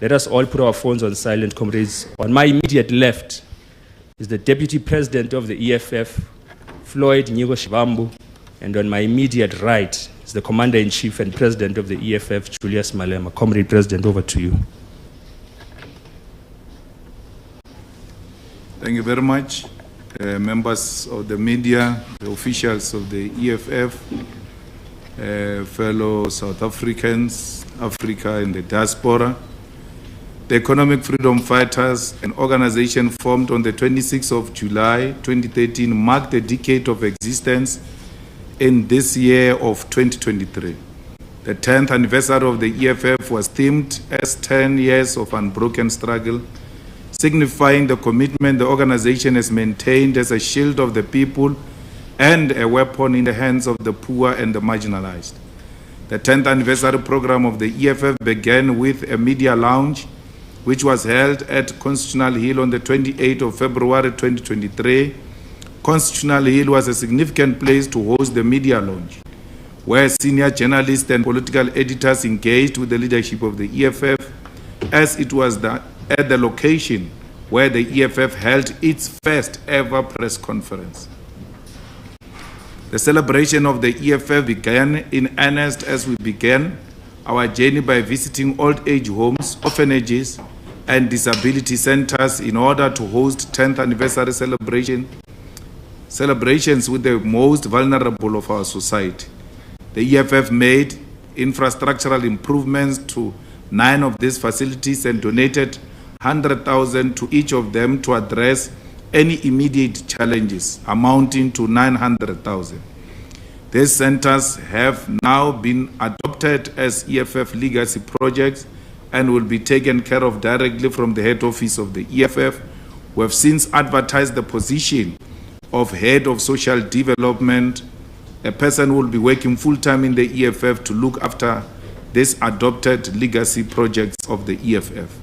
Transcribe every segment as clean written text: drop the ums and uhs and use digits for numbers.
Let us all put our phones on silent, comrades. On my immediate left is the Deputy President of the EFF, Floyd Nyigo Shivambu, and on my immediate right is the Commander-in-Chief and President of the EFF, Julius Malema. Comrade President, over to you. Thank you very much. Members of the media, the officials of the EFF, fellow South Africans, Africa and the diaspora, the Economic Freedom Fighters, an organization formed on the 26th of July 2013, marked a decade of existence in this year of 2023. The 10th anniversary of the EFF was themed as 10 years of unbroken struggle, signifying the commitment the organization has maintained as a shield of the people and a weapon in the hands of the poor and the marginalized. The 10th anniversary program of the EFF began with a media lounge, which was held at Constitutional Hill on the 28th of February 2023. Constitutional Hill was a significant place to host the media lounge, where senior journalists and political editors engaged with the leadership of the EFF, as it was at the location where the EFF held its first ever press conference. The celebration of the EFF began in earnest as we began our journey by visiting old age homes, orphanages, and disability centers in order to host 10th anniversary celebrations with the most vulnerable of our society. The EFF made infrastructural improvements to 9 of these facilities and donated 100,000 to each of them to address any immediate challenges, amounting to 900,000. These centers have now been adopted as EFF legacy projects and will be taken care of directly from the head office of the EFF. We have since advertised the position of Head of Social Development, a person who will be working full-time in the EFF to look after these adopted legacy projects of the EFF.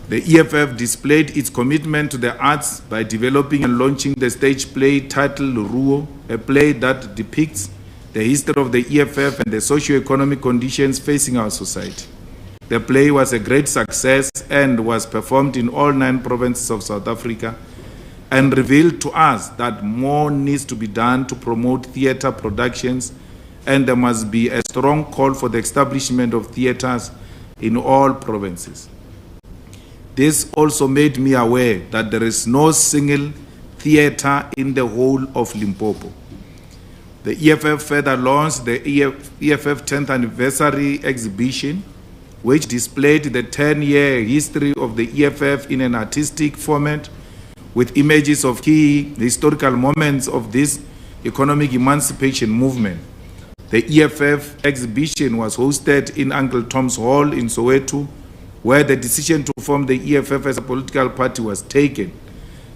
The EFF displayed its commitment to the arts by developing and launching the stage play titled Ruo, a play that depicts the history of the EFF and the socio-economic conditions facing our society. The play was a great success and was performed in all 9 provinces of South Africa and revealed to us that more needs to be done to promote theatre productions, and there must be a strong call for the establishment of theatres in all provinces. This also made me aware that there is no single theatre in the whole of Limpopo. The EFF further launched the EFF 10th anniversary exhibition, which displayed the 10-year history of the EFF in an artistic format with images of key historical moments of this economic emancipation movement. The EFF exhibition was hosted in Uncle Tom's Hall in Soweto, where the decision to form the EFF as a political party was taken,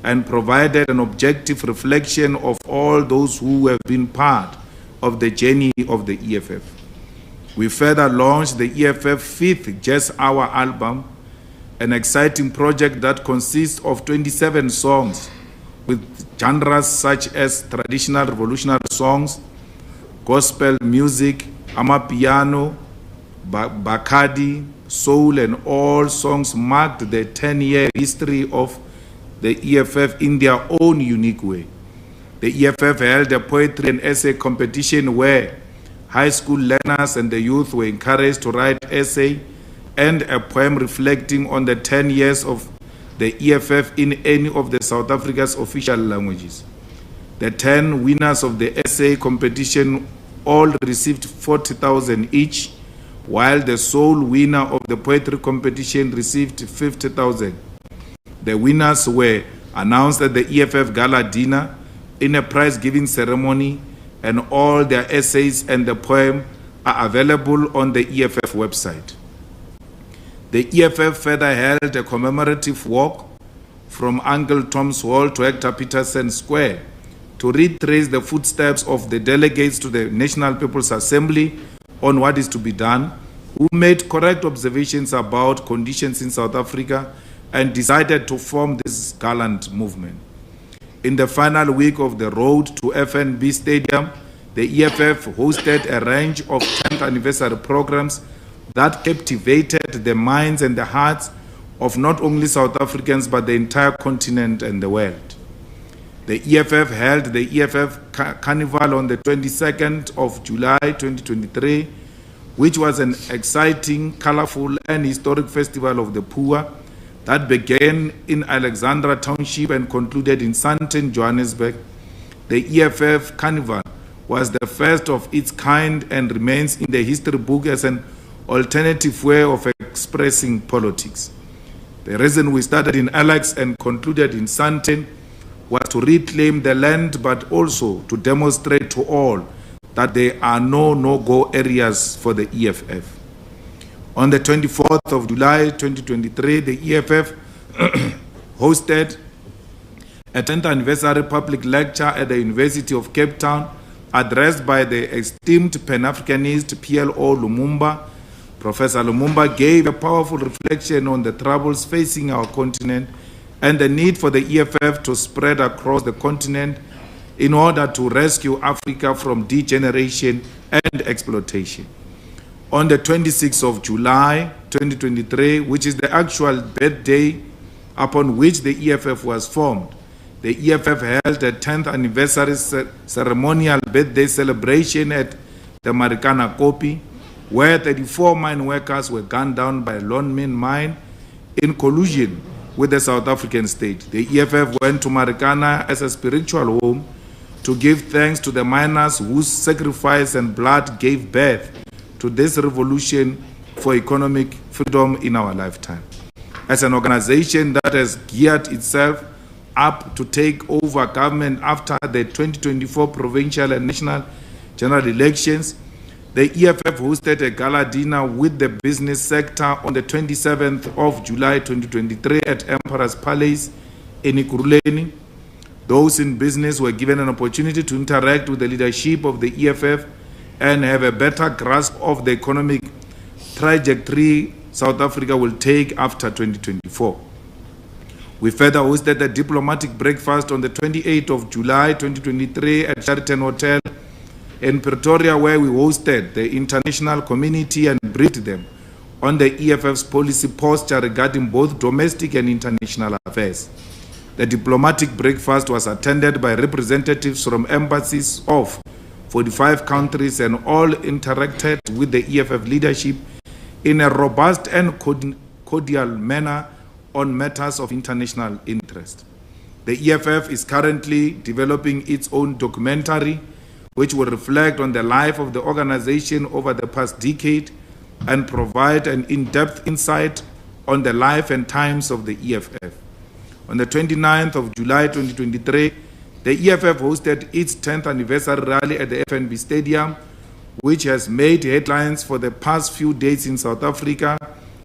and provided an objective reflection of all those who have been part of the journey of the EFF. We further launched the EFF 5th Jazz Hour album, an exciting project that consists of 27 songs with genres such as traditional revolutionary songs, gospel music, amapiano, Bacardi, soul, and all songs marked the 10-year history of the EFF in their own unique way. The EFF held a poetry and essay competition where high school learners and the youth were encouraged to write essay and a poem reflecting on the 10 years of the EFF in any of the South Africa's official languages. The 10 winners of the essay competition all received 40,000 each, while the sole winner of the poetry competition received 50,000. The winners were announced at the EFF Gala Dinner in a prize-giving ceremony, and all their essays and the poem are available on the EFF website. The EFF further held a commemorative walk from Uncle Tom's Hall to Hector Peterson Square to retrace the footsteps of the delegates to the National People's Assembly on what is to be done, who made correct observations about conditions in South Africa and decided to form this gallant movement. In the final week of the road to FNB Stadium, the EFF hosted a range of 10th anniversary programs that captivated the minds and the hearts of not only South Africans but the entire continent and the world. The EFF held the EFF Carnival on the 22nd of July 2023, which was an exciting, colorful and historic festival of the poor that began in Alexandra Township and concluded in Sandton, Johannesburg. The EFF Carnival was the first of its kind and remains in the history book as an alternative way of expressing politics. The reason we started in Alex and concluded in Sandton was to reclaim the land, but also to demonstrate to all that there are no-go areas for the EFF. On the 24th of July 2023, the EFF hosted a 10th anniversary public lecture at the University of Cape Town, addressed by the esteemed Pan-Africanist PLO Lumumba. Professor Lumumba gave a powerful reflection on the troubles facing our continent and the need for the EFF to spread across the continent in order to rescue Africa from degeneration and exploitation. On the 26th of July 2023, which is the actual birthday upon which the EFF was formed, the EFF held a 10th anniversary ceremonial birthday celebration at the Marikana Kopi, where 34 mine workers were gunned down by a lone mine in collusion with the South African state. The EFF went to Marikana as a spiritual home to give thanks to the miners whose sacrifice and blood gave birth to this revolution for economic freedom in our lifetime. As an organization that has geared itself up to take over government after the 2024 provincial and national general elections, the EFF hosted a gala dinner with the business sector on the 27th of July 2023 at Emperor's Palace in Ekurhuleni. Those in business were given an opportunity to interact with the leadership of the EFF and have a better grasp of the economic trajectory South Africa will take after 2024. We further hosted a diplomatic breakfast on the 28th of July 2023 at Sheraton Hotel in Pretoria, where we hosted the international community and briefed them on the EFF's policy posture regarding both domestic and international affairs. The diplomatic breakfast was attended by representatives from embassies of 45 countries and all interacted with the EFF leadership in a robust and cordial manner on matters of international interest. The EFF is currently developing its own documentary, which will reflect on the life of the organization over the past decade and provide an in-depth insight on the life and times of the EFF. On the 29th of July 2023, the EFF hosted its 10th anniversary rally at the FNB Stadium, which has made headlines for the past few days in South Africa,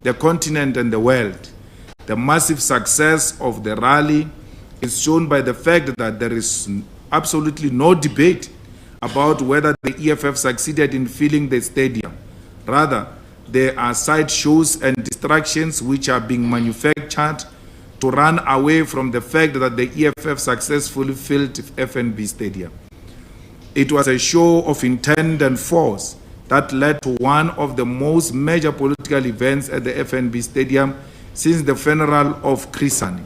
the continent and the world. The massive success of the rally is shown by the fact that there is absolutely no debate about whether the EFF succeeded in filling the stadium. Rather, there are side shows and distractions which are being manufactured to run away from the fact that the EFF successfully filled FNB Stadium. It was a show of intent and force that led to one of the most major political events at the FNB Stadium since the funeral of Chris Hani.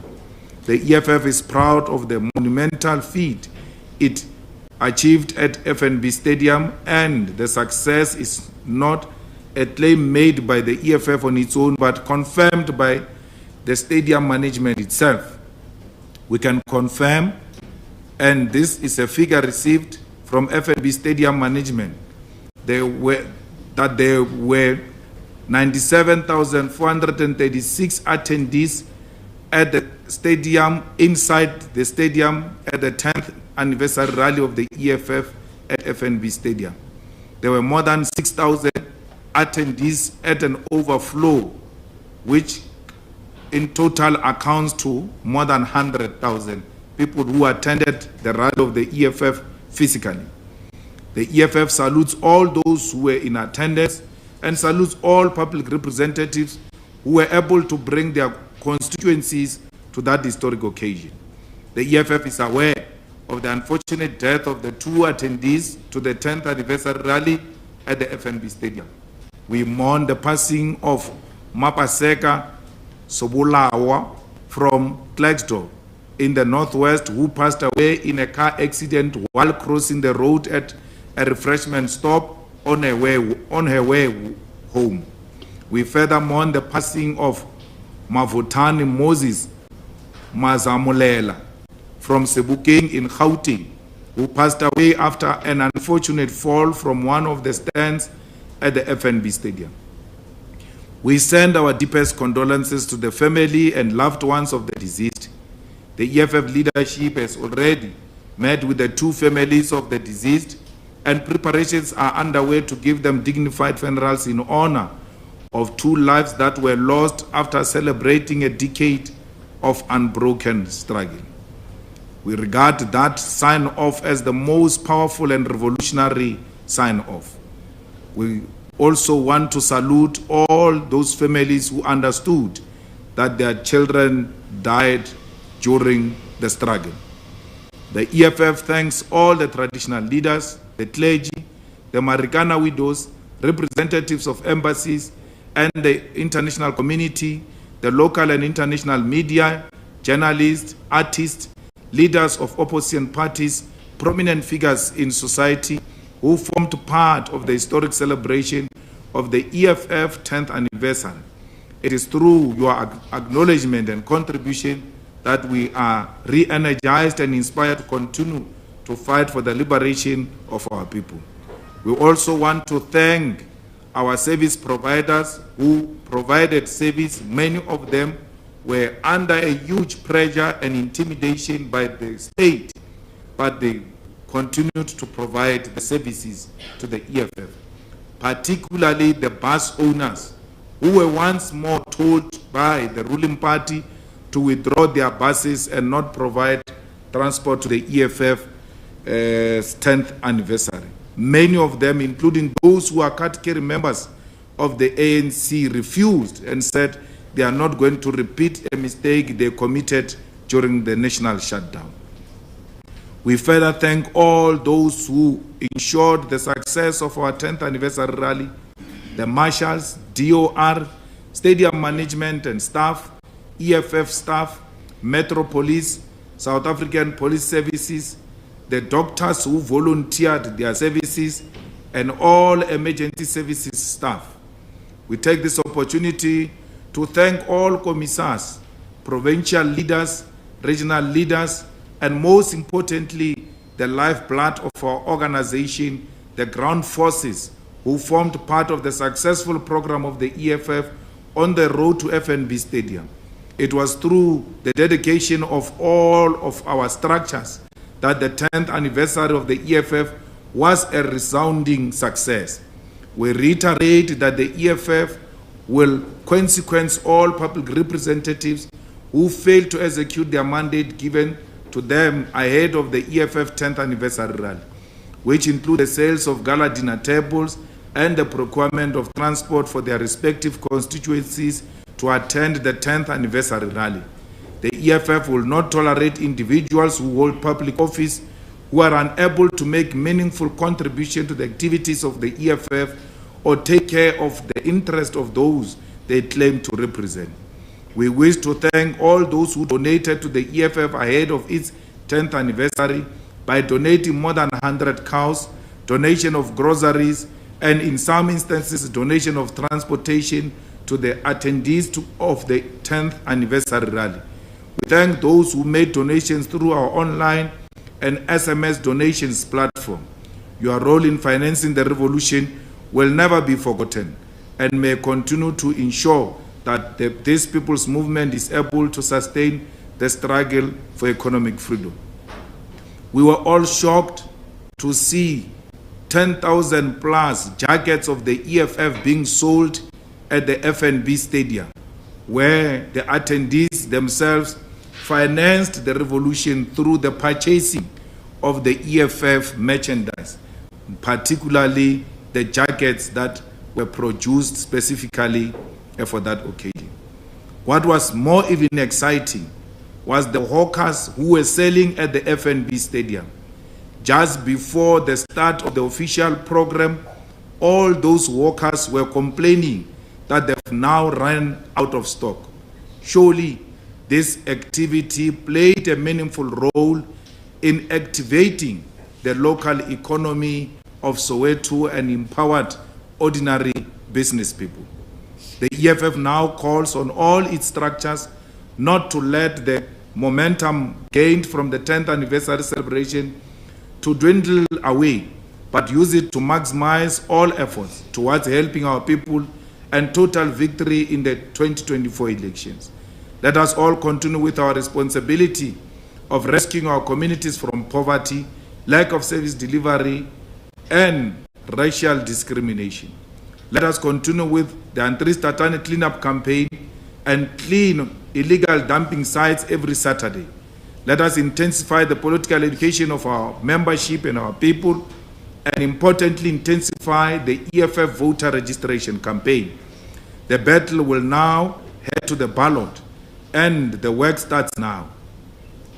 The EFF is proud of the monumental feat it achieved at FNB Stadium, and the success is not a claim made by the EFF on its own, but confirmed by the stadium management itself. We can confirm, and this is a figure received from FNB Stadium management, there were 97,436 attendees at the stadium, inside the stadium, at the 10th anniversary rally of the EFF at FNB Stadium. There were more than 6,000 attendees at an overflow, which in total accounts to more than 100,000 people who attended the rally of the EFF physically. The EFF salutes all those who were in attendance and salutes all public representatives who were able to bring their constituencies to that historic occasion. The EFF is aware of the unfortunate death of the two attendees to the 10th anniversary rally at the FNB Stadium. We mourn the passing of Mapaseka Sobulawa from Klerksdorp in the northwest, who passed away in a car accident while crossing the road at a refreshment stop on her way home. We further mourn the passing of Mavutani Moses Mazamulela from Sebukeng in Gauteng, who passed away after an unfortunate fall from one of the stands at the FNB Stadium. We send our deepest condolences to the family and loved ones of the deceased. The EFF leadership has already met with the two families of the deceased, and preparations are underway to give them dignified funerals in honor of two lives that were lost after celebrating a decade of unbroken struggle. We regard that sign-off as the most powerful and revolutionary sign-off. We also want to salute all those families who understood that their children died during the struggle. The EFF thanks all the traditional leaders, the clergy, the Marikana widows, representatives of embassies, and the international community, the local and international media, journalists, artists, leaders of opposition parties, prominent figures in society who formed part of the historic celebration of the EFF 10th anniversary. It is through your acknowledgement and contribution that we are re-energized and inspired to continue to fight for the liberation of our people. We also want to thank our service providers who provided service. Many of them were under a huge pressure and intimidation by the state, but they continued to provide the services to the EFF, particularly the bus owners who were once more told by the ruling party to withdraw their buses and not provide transport to the EFF 10th anniversary. Many of them, including those who are category members of the ANC, refused and said they are not going to repeat a mistake they committed during the national shutdown. We further thank all those who ensured the success of our 10th anniversary rally, the marshals, DOR, stadium management and staff, EFF staff, Metro Police, South African Police Services, the doctors who volunteered their services, and all emergency services staff. We take this opportunity to thank all commissars, provincial leaders, regional leaders, and most importantly, the lifeblood of our organization, the ground forces, who formed part of the successful program of the EFF on the road to FNB Stadium. It was through the dedication of all of our structures that the 10th anniversary of the EFF was a resounding success. We reiterate that the EFF will consequence all public representatives who failed to execute their mandate given to them ahead of the EFF 10th anniversary rally, which include the sales of gala dinner tables and the procurement of transport for their respective constituencies to attend the 10th anniversary rally. The EFF will not tolerate individuals who hold public office who are unable to make meaningful contribution to the activities of the EFF or take care of the interest of those they claim to represent. We wish to thank all those who donated to the EFF ahead of its 10th anniversary by donating more than 100 cows, donation of groceries, and in some instances, donation of transportation to the attendees of the 10th anniversary rally. We thank those who made donations through our online and SMS donations platform. Your role in financing the revolution will never be forgotten and may continue to ensure that this people's movement is able to sustain the struggle for economic freedom. We were all shocked to see 10,000 plus jackets of the EFF being sold at the FNB Stadium, where the attendees themselves financed the revolution through the purchasing of the EFF merchandise, particularly the jackets that were produced specifically for that occasion. What was more even exciting was the hawkers who were selling at the FNB Stadium. Just before the start of the official program all those workers were complaining that they've now run out of stock. Surely this activity played a meaningful role in activating the local economy of Soweto and empowered ordinary business people. The EFF now calls on all its structures not to let the momentum gained from the 10th anniversary celebration to dwindle away, but use it to maximize all efforts towards helping our people and total victory in the 2024 elections. Let us all continue with our responsibility of rescuing our communities from poverty, lack of service delivery, and racial discrimination. Let us continue with the Antri Statani cleanup campaign and clean illegal dumping sites every Saturday. Let us intensify the political education of our membership and our people, and importantly, intensify the EFF voter registration campaign. The battle will now head to the ballot, and the work starts now.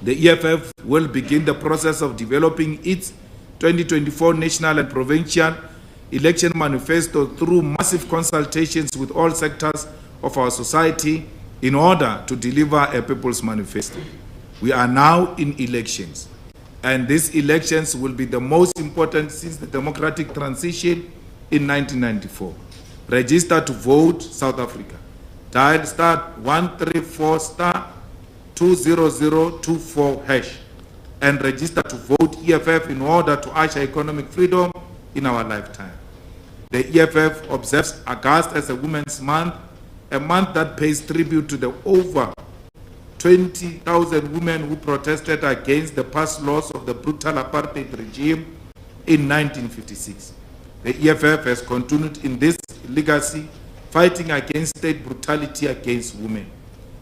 The EFF will begin the process of developing its 2024 national and provincial election manifesto through massive consultations with all sectors of our society in order to deliver a people's manifesto. We are now in elections, and these elections will be the most important since the democratic transition in 1994. Register to vote South Africa. Dial *134 *20024# and register to vote EFF in order to usher economic freedom in our lifetime. The EFF observes August as a Women's Month, a month that pays tribute to the over 20,000 women who protested against the past laws of the brutal apartheid regime in 1956. The EFF has continued in this legacy, fighting against state brutality against women.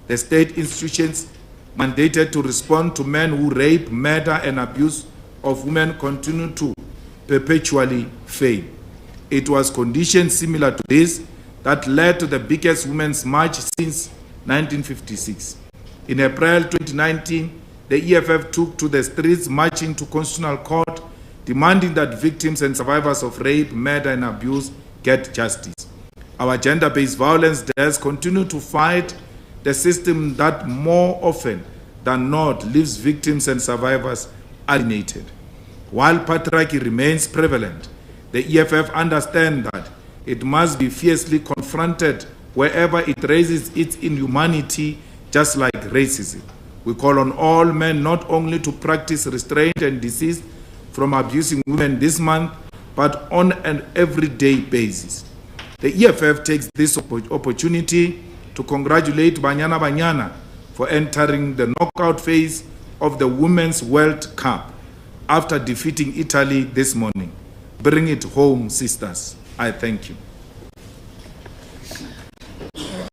The state institutions mandated to respond to men who rape, murder, and abuse of women continue to perpetually fail. It was conditions similar to this that led to the biggest women's march since 1956. In April 2019, the EFF took to the streets marching to Constitutional Court, demanding that victims and survivors of rape, murder, and abuse get justice. Our gender-based violence deaths continue to fight the system that more often than not leaves victims and survivors alienated. While patriarchy remains prevalent, the EFF understands that it must be fiercely confronted wherever it raises its inhumanity, just like racism. We call on all men not only to practice restraint and desist from abusing women this month, but on an everyday basis. The EFF takes this opportunity to congratulate Banyana Banyana for entering the knockout phase of the Women's World Cup after defeating Italy this morning. Bring it home, sisters. I thank you.